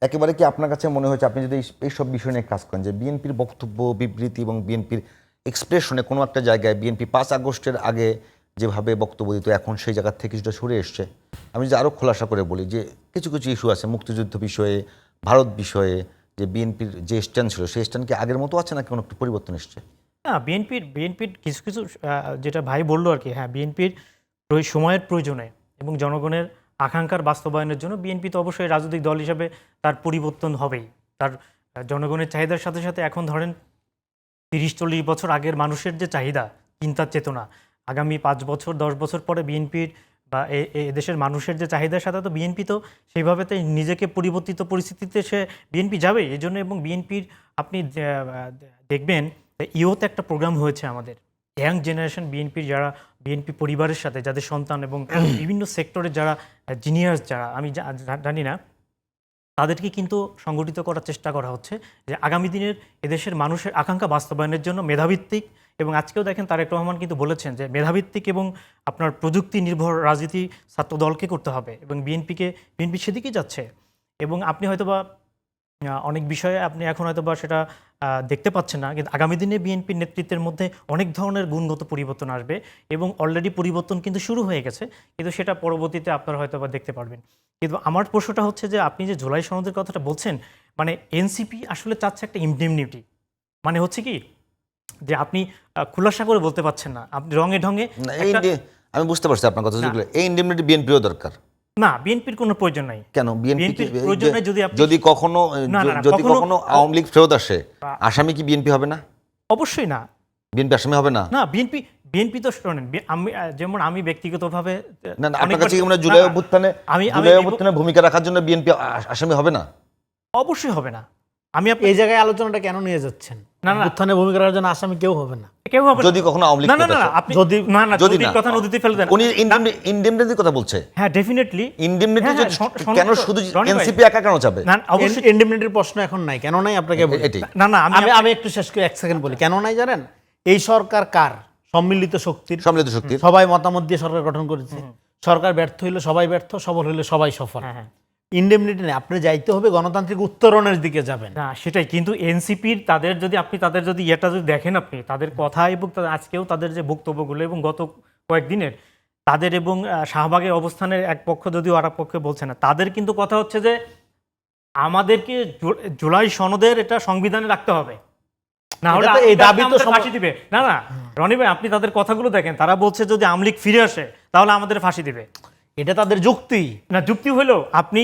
একেবারে কি আপনার কাছে মনে হয়েছে, আপনি যদি এইসব বিষয় নিয়ে কাজ করেন, যে বিএনপির বক্তব্য, বিবৃতি এবং বিএনপির এক্সপ্রেশনে কোনো একটা জায়গায় বিএনপি 5 আগস্টের আগে যেভাবে বক্তব্য দিত, এখন সেই জায়গা থেকে কিছুটা সরে এসছে? আমি যদি আরও খোলাসা করে বলি, যে কিছু কিছু ইস্যু আছে মুক্তিযুদ্ধ বিষয়ে, ভারত বিষয়ে, যে বিএনপির যে স্ট্যান্ড ছিল সেই স্ট্যান্ড কি আগের মতো আছে, না কোনো একটু পরিবর্তন এসছে? না, বিএনপির কিছু কিছু যেটা ভাই বললো আর কি, হ্যাঁ, বিএনপির সময়ের প্রয়োজনে এবং জনগণের আকাঙ্ক্ষার বাস্তবায়নের জন্য বিএনপি তো অবশ্যই রাজনৈতিক দল হিসাবে তার পরিবর্তন হবেই। তার জনগণের চাহিদার সাথে সাথে এখন ধরেন 30-40 বছর আগের মানুষের যে চাহিদা, চিন্তার চেতনা, আগামী 5 বছর 10 বছর পরে বিএনপির বা দেশের মানুষের যে চাহিদার সাথে তো বিএনপি তো সেইভাবে নিজেকে পরিবর্তিত পরিস্থিতিতে বিএনপি যাবে এই জন্য। এবং বিএনপির আপনি দেখবেন ইউথ একটা প্রোগ্রাম হয়েছে আমাদের, ইয়াং জেনারেশন বিএনপির, যারা বিএনপি পরিবারের সাথে যাদের সন্তান এবং বিভিন্ন সেক্টরের যারা জিনিয়ার্স, যারা আমি জানি না, তাদেরকে কিন্তু সংগঠিত করার চেষ্টা করা হচ্ছে যে আগামী দিনের এদেশের মানুষের আকাঙ্ক্ষা বাস্তবায়নের জন্য মেধাভিত্তিক, এবং আজকেও দেখেন তারেক রহমান কিন্তু বলেছেন যে মেধাভিত্তিক এবং আপনার প্রযুক্তি নির্ভর রাজনীতি ছাত্র দলকে করতে হবে, এবং বিএনপি সেদিকেই যাচ্ছে। এবং আপনি হয়তোবা অনেক বিষয়ে আপনি এখন হয়তোবা সেটা দেখতে পাচ্ছেন না, কিন্তু আগামী দিনে বিএনপির নেতৃত্বের মধ্যে অনেক ধরনের গুণগত পরিবর্তন আসবে, এবং অলরেডি পরিবর্তন কিন্তু শুরু হয়ে গেছে, কিন্তু সেটা পরবর্তীতে আপনারা হয়তোবা দেখতে পারবেন। কিন্তু আমার প্রশ্নটা হচ্ছে যে আপনি যে জুলাই সনদের কথাটা বলছেন, মানে এনসিপি আসলে চাচ্ছে একটা ইনডেমনিটি, মানে হচ্ছে কি যে আপনি খুলাসা করে বলতে পারছেন না, আপনি রঙে ঢঙে আমি বুঝতে পারছি আপনার কথা। এই ইনডেমনিটি বিএনপিও দরকার না, বিএনপির কোনো প্রয়োজন নাই। কেন? বিএনপির প্রয়োজন নাই যদি কখনো আওয়ামী লীগ ফেরত আসে, আসামি কি বিএনপি হবে না? অবশ্যই না, বিএনপি আসামি হবে না। না, বিএনপি তো শোনেন, যেমন আমি ব্যক্তিগতভাবে না, আপনার কাছে জুলাই অভ্যুত্থানে ভূমিকা রাখার জন্য বিএনপি আসামি হবে না? অবশ্যই হবে না। আমি এই জায়গায় আলোচনাটা কেন নিয়ে যাচ্ছেন? উত্থানে ভূমিকা রাখার জন্য আসামি কেউ হবে না, কেউ হবে না যদি কখনো আওয়ামী লীগ যদি কথা নদীতে ফেলে দেন। উনি ইনডেমনিটির কথা বলছে। হ্যাঁ, ডেফিনেটলি ইনডেমনিটি কেন শুধু এনসিপি একা কেন চাবে? না, অবশ্যই ইনডেমনিটির প্রশ্ন এখন নাই। কেন নাই আপনাকে বলি। না, আমি একটু শেষ করে 1 সেকেন্ড বলি কেন নাই জানেন? এই সরকার কার? সম্মিলিত শক্তির। সবাই মতামত দিয়ে সরকার গঠন করেছে। সরকার ব্যর্থ হইলে সবাই ব্যর্থ, সফল হইলে সবাই সফল। ইনডেমনিটি নেই, আপনি যাইতে হবে গণতান্ত্রিক উত্তরণের দিকে যাবেন। না, সেটাই। কিন্তু এনসিপির তাদের যদি এটা যদি দেখেন আপনি, তাদের কথা এবং আজকেও তাদের যে বক্তব্যগুলো এবং গত কয়েকদিনের তাদের এবং শাহবাগের অবস্থানের এক পক্ষ যদিও আর এক পক্ষে বলছে না, তাদের কিন্তু কথা হচ্ছে যে আমাদেরকে জুলাই সনদের এটা সংবিধানে রাখতে হবে, না হলে এই দাবি তো ফাঁসি দিবে। না, রনি ভাই, আপনি তাদের কথাগুলো দেখেন, তারা বলছে যদি আওয়ামী লীগ ফিরে আসে তাহলে আমাদের ফাঁসি দিবে। এটা তাদের যুক্তি না, যুক্তি হলো আপনি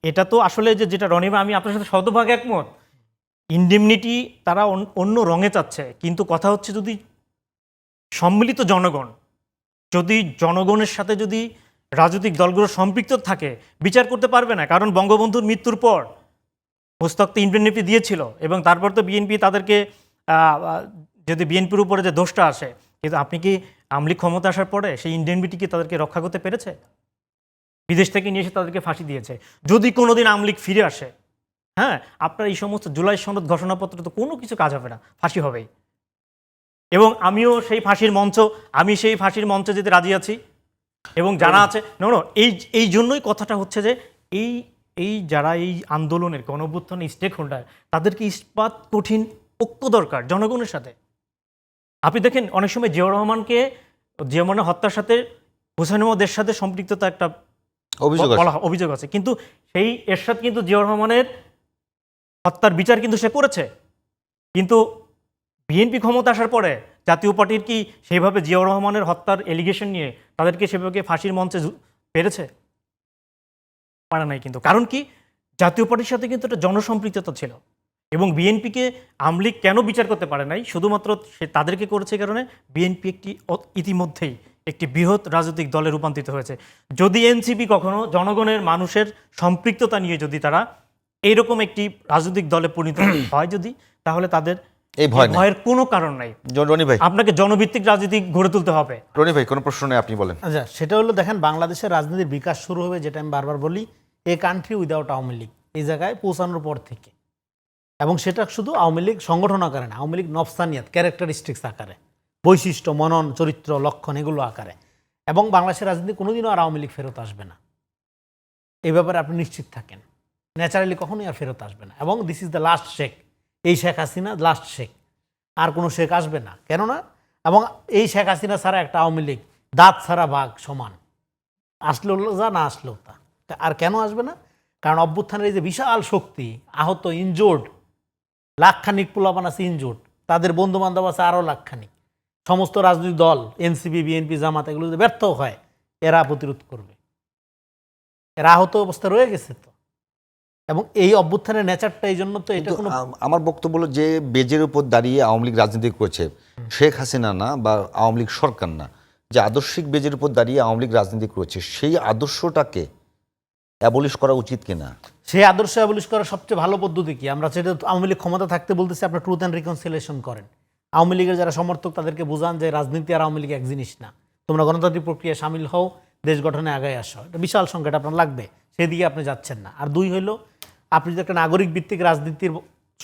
এটা তো আসলে যেটা রনি ভাই, আমি আপনার সাথে শতভাগ একমত। ইনডেমনিটি তারা অন্য রঙে চাচ্ছে, কিন্তু কথা হচ্ছে যদি সম্মিলিত জনগণ, যদি জনগণের সাথে যদি রাজনৈতিক দলগুলো সম্পৃক্ত থাকে, বিচার করতে পারবে না। কারণ বঙ্গবন্ধুর মৃত্যুর পর মোস্তাক তো ইনডেমনিটি দিয়েছিল, এবং তারপর তো বিএনপি তাদেরকে যদি বিএনপির উপরে যে দোষটা আসে, কিন্তু আপনি কি আওয়ামী লীগ ক্ষমতা আসার পরে সেই ইনডেমনিটিকে তাদেরকে রক্ষা করতে পেরেছে? বিদেশ থেকে নিয়ে এসে তাদেরকে ফাঁসি দিয়েছে। যদি কোনোদিন আওয়ামী লীগ ফিরে আসে, হ্যাঁ, আপনার এই সমস্ত জুলাই সনদ ঘোষণাপত্র তো কোনো কিছু কাজ হবে না, ফাঁসি হবেই। এবং আমিও সেই ফাঁসির মঞ্চে যেতে রাজি আছি, এবং যারা আছে এই জন্যই কথাটা হচ্ছে যে এই যারা এই আন্দোলনের গণঅভ্যুত্থানের স্টেক হোল্ডার, তাদেরকে ইস্পাত কঠিন ঐক্য দরকার জনগণের সাথে। আপনি দেখেন অনেক সময় জিয়াউর রহমানের হত্যার সাথে হুসাইন মোহাম্মদের সাথে সম্পৃক্ততা একটা অভিযোগ আছে, কিন্তু সেই এরশাদ কিন্তু জিয়াউর রহমানের হত্যার বিচার কিন্তু সে করেছে। কিন্তু বিএনপি ক্ষমতা আসার পরে জাতীয় পার্টির কি সেইভাবে জিয়াউর রহমানের হত্যার এলিগেশন নিয়ে তাদেরকে সেভাবে ফাঁসির মঞ্চে পেরেছে? পারে নাই। কিন্তু কারণ কি, জাতীয় পার্টির সাথে কিন্তু একটা জনসম্পৃক্ততা ছিল, এবং বিএনপিকে আওয়ামী লীগ কেন বিচার করতে পারে নাই? শুধুমাত্র সে তাদেরকে করেছে কারণে বিএনপি ইতিমধ্যেই একটি বৃহৎ রাজনৈতিক দলে রূপান্তরিত হয়েছে। যদি এনসিপি কখনো জনগণের মানুষের সম্পৃক্ততা নিয়ে যদি তারা এইরকম একটি রাজনৈতিক দলে পরিণত হয় তাহলে তাদের এই ভয়ের কোনো কারণ নাই। রনি ভাই, আপনাকে জনভিত্তিক রাজনীতি গড়ে তুলতে হবে। রনি ভাই, কোনো প্রশ্ন নেই, আপনি বলেন। আচ্ছা, সেটা হলো দেখেন, বাংলাদেশের রাজনীতির বিকাশ শুরু হবে, যেটা আমি বারবার বলি, a country without Awami League, এই জায়গায় পৌঁছানোর পর থেকে। এবং সেটা শুধু আওয়ামী লীগ সংগঠন আকারে না, আওয়ামী লীগ নফসানিয়াত, ক্যারেক্টারিস্টিক্স আকারে, বৈশিষ্ট্য, মনন, চরিত্র, লক্ষণ, এগুলো আকারে। এবং বাংলাদেশের রাজনীতি কোনোদিনও আর আওয়ামী লীগ ফেরত আসবে না, এই ব্যাপারে আপনি নিশ্চিত থাকেন। ন্যাচারালি কখনোই আর ফেরত আসবে না। এবং this is the last Sheikh, এই শেখ হাসিনা লাস্ট শেখ, আর কোনো শেখ আসবে না। কেননা এবং এই শেখ হাসিনা ছাড়া একটা আওয়ামী লীগ দাঁত ছাড়া বাঘ সমান, আসলেও যা না আসলেও তা। আর কেন আসবে না? কারণ অভ্যুত্থানের এই যে বিশাল শক্তি, আহত ইনজোর্ড লাখখানিক পোলাপান আছে ইনজোর্ড, তাদের বন্ধু বান্ধব আছে আরও লাখখানিক, সমস্ত রাজনৈতিক দল এনসিপি বিএনপি জামাত এগুলো যদি ব্যর্থ হয় এরা প্রতিরোধ করবে। এরা আহত অবস্থা রয়ে গেছে তো। এবং এই অভ্যুত্থানের নেচারটা এই জন্য তো এটা কিন্তু কোনো আমার বক্তব্য হলো যে বেজের উপর দাঁড়িয়ে আওয়ামী লীগ রাজনীতি করেছে, শেখ হাসিনা না বা আওয়ামী লীগ সরকার না, যে আদর্শিক বেজের উপর দাঁড়িয়ে আওয়ামী লীগ রাজনীতি করেছে, সেই আদর্শটাকে অ্যাবলিশ করা উচিত কিনা? সেই আদর্শ অ্যাবলিশ করার সবচেয়ে ভালো পদ্ধতি কি? আমরা সেটা আওয়ামী লীগ ক্ষমতা থাকতে বলতেছি আপনার ট্রুথ অ্যান্ড রিকনসিলিয়েশন করেন। আওয়ামী লীগের যারা সমর্থক তাদেরকে বোঝান যে রাজনীতি আর আওয়ামী লীগ এক জিনিস না, তোমরা গণতান্ত্রিক প্রক্রিয়ায় সামিল হও, দেশ গঠনে আগায় আসো। এটা বিশাল সংখ্যাটা আপনার লাগবে, সেদিকে আপনি যাচ্ছেন না। আর দুই হইল, আপনি যদি একটা নাগরিক ভিত্তিক রাজনীতির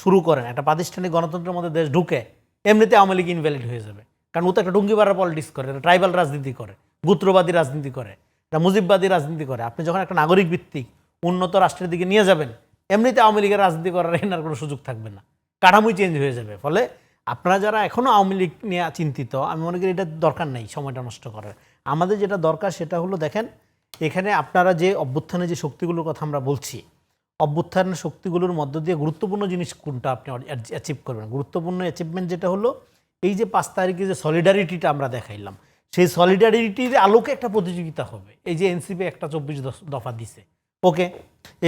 শুরু করেন, একটা প্রাতিষ্ঠানিক গণতন্ত্রের মধ্যে দেশ ঢুকে, এমনিতে আওয়ামী লীগ ইনভ্যালিড হয়ে যাবে। কারণ ও তো একটা ডুঙ্গিবাড়া পলিটিক্স করে, একটা ট্রাইবাল রাজনীতি করে, গোত্রবাদী রাজনীতি করে, একটা মুজিববাদী রাজনীতি করে। আপনি যখন একটা নাগরিক ভিত্তিক উন্নত রাষ্ট্রের দিকে নিয়ে যাবেন, এমনিতে আওয়ামী লীগের রাজনীতি করার এনার কোনো সুযোগ থাকবে না, কাঠামোই চেঞ্জ হয়ে যাবে। ফলে আপনারা যারা এখনও আওয়ামী লীগ নিয়ে চিন্তিত, আমি মনে করি এটা দরকার নেই সময়টা নষ্ট করার। আমাদের যেটা দরকার সেটা হলো, দেখেন এখানে আপনারা যে অভ্যুত্থানে যে শক্তিগুলোর কথা আমরা বলছি, অভ্যুত্থানের শক্তিগুলোর মধ্য দিয়ে গুরুত্বপূর্ণ জিনিস কোনটা আপনি অ্যাচিভ করবেন? গুরুত্বপূর্ণ অ্যাচিভমেন্ট যেটা হলো, এই যে 5 তারিখে যে সলিডারিটিটা আমরা দেখাইলাম, সেই সলিডারিটির আলোকে একটা প্রতিযোগিতা হবে। এই যে এনসিপি একটা 24 দফা দিছে, ওকে,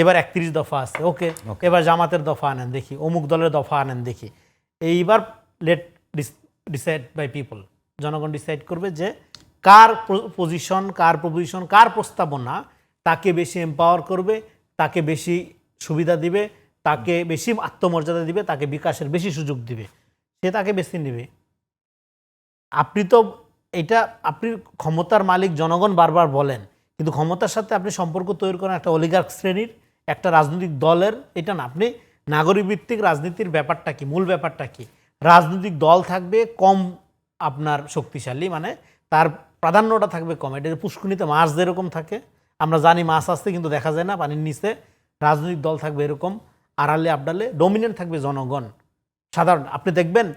এবার 31 দফা আছে, ওকে, এবার জামাতের দফা আনেন দেখি, অমুক দলের দফা আনেন দেখি। এইবার লেট ডিসাইড বাই পিপল, জনগণ ডিসাইড করবে যে কার পজিশন, কার প্রস্তাবনা তাকে বেশি এম্পাওয়ার করবে, তাকে বেশি সুবিধা দিবে, তাকে বেশি আত্মমর্যাদা দিবে, তাকে বিকাশের বেশি সুযোগ দিবে, সে তাকে বেশি নেবে। আপনি তো এটা আপনি ক্ষমতার মালিক জনগণ বারবার বলেন, কিন্তু ক্ষমতার সাথে আপনি সম্পর্ক তৈরি করেন একটা অলিগার্ক শ্রেণীর, একটা রাজনৈতিক দলের, এটা না। আপনি নাগরিক ভিত্তিক রাজনীতির ব্যাপারটা কি, মূল ব্যাপারটা কি? রাজনৈতিক দল থাকবে কম আপনার শক্তিশালী, মানে তার প্রাধান্যটা থাকবে কম। এটা পুষ্কুনিতে মাছ যেরকম থাকে, আমরা জানি মাছ আসছে কিন্তু দেখা যায় না পানির নিচে, রাজনৈতিক দল থাকবে এরকম, আড়ালে আবডালে, ডমিনেন্ট থাকবে জনগণ সাধারণ। আপনি দেখবেন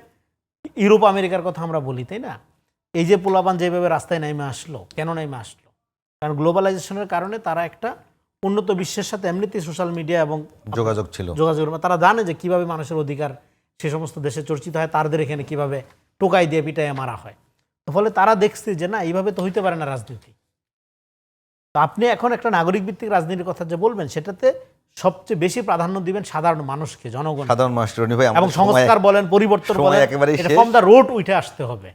ইউরোপ আমেরিকার কথা আমরা বলি, তাই না? এই যে পোলাপান যেভাবে রাস্তায় নেমে আসলো, কেন নেমে আসলো? কারণ গ্লোবালাইজেশনের কারণে তারা একটা উন্নত বিশ্বের সাথে এমনিতেই সোশ্যাল মিডিয়া এবং যোগাযোগ ছিল, তারা জানে যে কিভাবে মানুষের অধিকার সে সমস্ত দেশে চর্চিত হয়, তাদের এখানে কিভাবে টোকাই দিয়ে পিটাইয়ে মারা হয়। ফলে তারা দেখছে যে না, এইভাবে তো হইতে পারে না রাজনীতি। তো আপনি এখন একটা নাগরিক ভিত্তিক রাজনীতির কথা যে বলবেন, সেটাতে সবচেয়ে বেশি প্রাধান্য দিবেন সাধারণ মানুষকে, জনগণ, সাধারণ মানুষ। রনি ভাই, এবং সংস্কার বলেন, পরিবর্তন বলেন, একেবারেই ফ্রম দ্য রোড উঠে আসতে হবে।